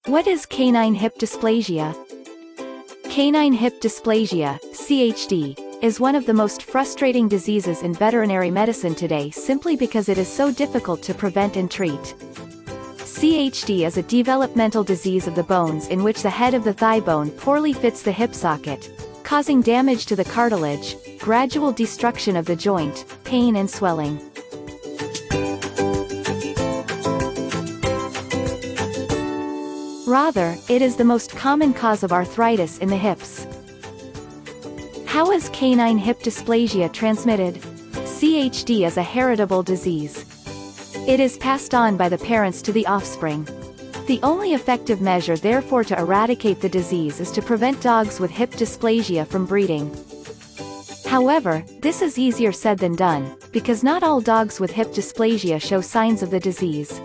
What is canine hip dysplasia? Canine hip dysplasia, CHD, is one of the most frustrating diseases in veterinary medicine today simply because it is so difficult to prevent and treat. CHD is a developmental disease of the bones in which the head of the thigh bone poorly fits the hip socket, causing damage to the cartilage, gradual destruction of the joint, pain and swelling. Rather, it is the most common cause of arthritis in the hips. How is canine hip dysplasia transmitted? CHD is a heritable disease. It is passed on by the parents to the offspring. The only effective measure therefore to eradicate the disease is to prevent dogs with hip dysplasia from breeding. However, this is easier said than done, because not all dogs with hip dysplasia show signs of the disease.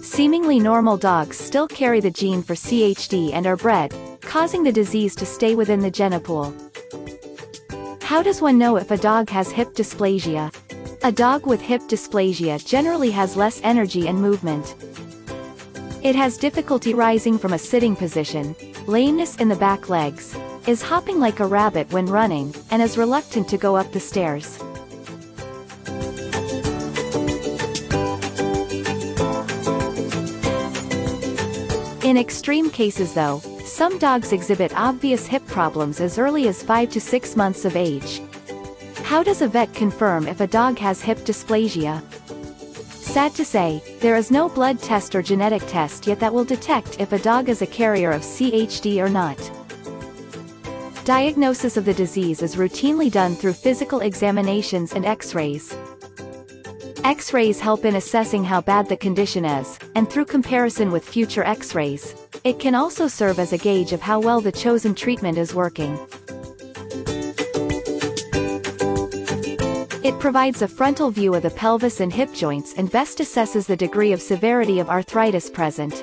Seemingly normal dogs still carry the gene for CHD and are bred, causing the disease to stay within the genipool. How does one know if a dog has hip dysplasia? A dog with hip dysplasia generally has less energy and movement. It has difficulty rising from a sitting position, lameness in the back legs, is hopping like a rabbit when running, and is reluctant to go up the stairs. In extreme cases though, some dogs exhibit obvious hip problems as early as 5 to 6 months of age. How does a vet confirm if a dog has hip dysplasia? Sad to say, there is no blood test or genetic test yet that will detect if a dog is a carrier of CHD or not. Diagnosis of the disease is routinely done through physical examinations and X-rays. X-rays help in assessing how bad the condition is, and through comparison with future X-rays, it can also serve as a gauge of how well the chosen treatment is working. It provides a frontal view of the pelvis and hip joints and best assesses the degree of severity of arthritis present.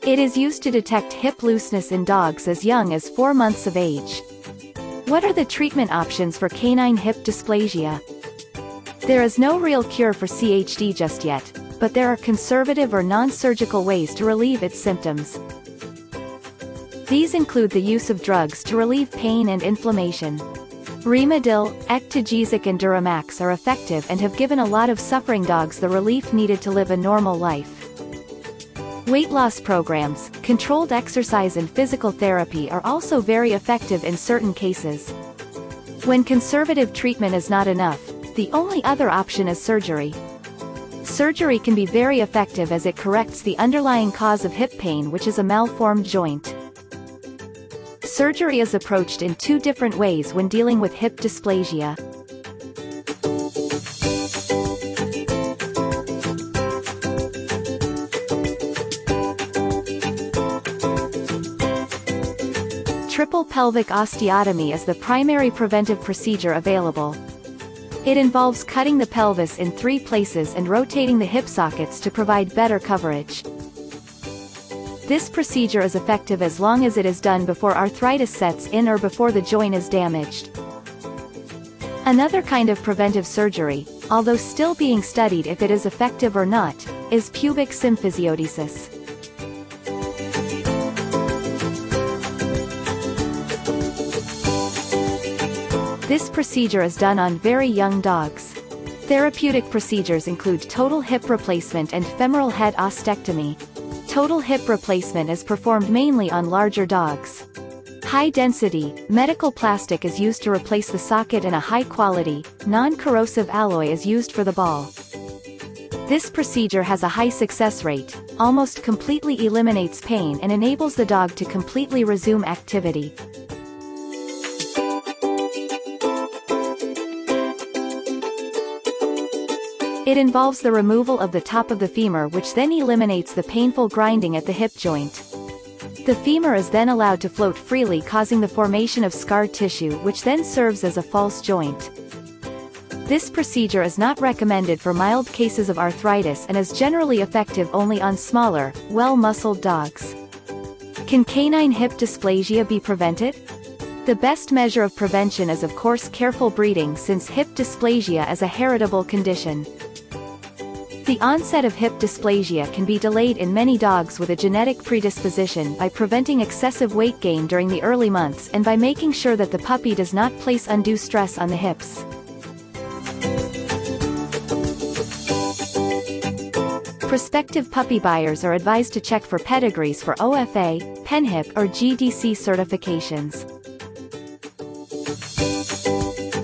It is used to detect hip looseness in dogs as young as 4 months of age. What are the treatment options for canine hip dysplasia? There is no real cure for CHD just yet, but there are conservative or non-surgical ways to relieve its symptoms. These include the use of drugs to relieve pain and inflammation. Rimadyl, Ectogesic and Duramax are effective and have given a lot of suffering dogs the relief needed to live a normal life. Weight loss programs, controlled exercise and physical therapy are also very effective in certain cases. When conservative treatment is not enough, the only other option is surgery. Surgery can be very effective as it corrects the underlying cause of hip pain, which is a malformed joint. Surgery is approached in 2 different ways when dealing with hip dysplasia. Triple pelvic osteotomy is the primary preventive procedure available. It involves cutting the pelvis in 3 places and rotating the hip sockets to provide better coverage. This procedure is effective as long as it is done before arthritis sets in or before the joint is damaged. Another kind of preventive surgery, although still being studied if it is effective or not, is pubic symphysiodesis. This procedure is done on very young dogs. Therapeutic procedures include total hip replacement and femoral head ostectomy. Total hip replacement is performed mainly on larger dogs. High-density, medical plastic is used to replace the socket and a high-quality, non-corrosive alloy is used for the ball. This procedure has a high success rate, almost completely eliminates pain and enables the dog to completely resume activity. It involves the removal of the top of the femur, which then eliminates the painful grinding at the hip joint. The femur is then allowed to float freely, causing the formation of scar tissue, which then serves as a false joint. This procedure is not recommended for mild cases of arthritis and is generally effective only on smaller, well-muscled dogs. Can canine hip dysplasia be prevented? The best measure of prevention is of course careful breeding, since hip dysplasia is a heritable condition. The onset of hip dysplasia can be delayed in many dogs with a genetic predisposition by preventing excessive weight gain during the early months and by making sure that the puppy does not place undue stress on the hips. Prospective puppy buyers are advised to check for pedigrees for OFA, PENNHIP or GDC certifications.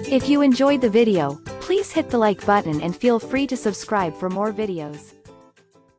If you enjoyed the video, please hit the like button and feel free to subscribe for more videos.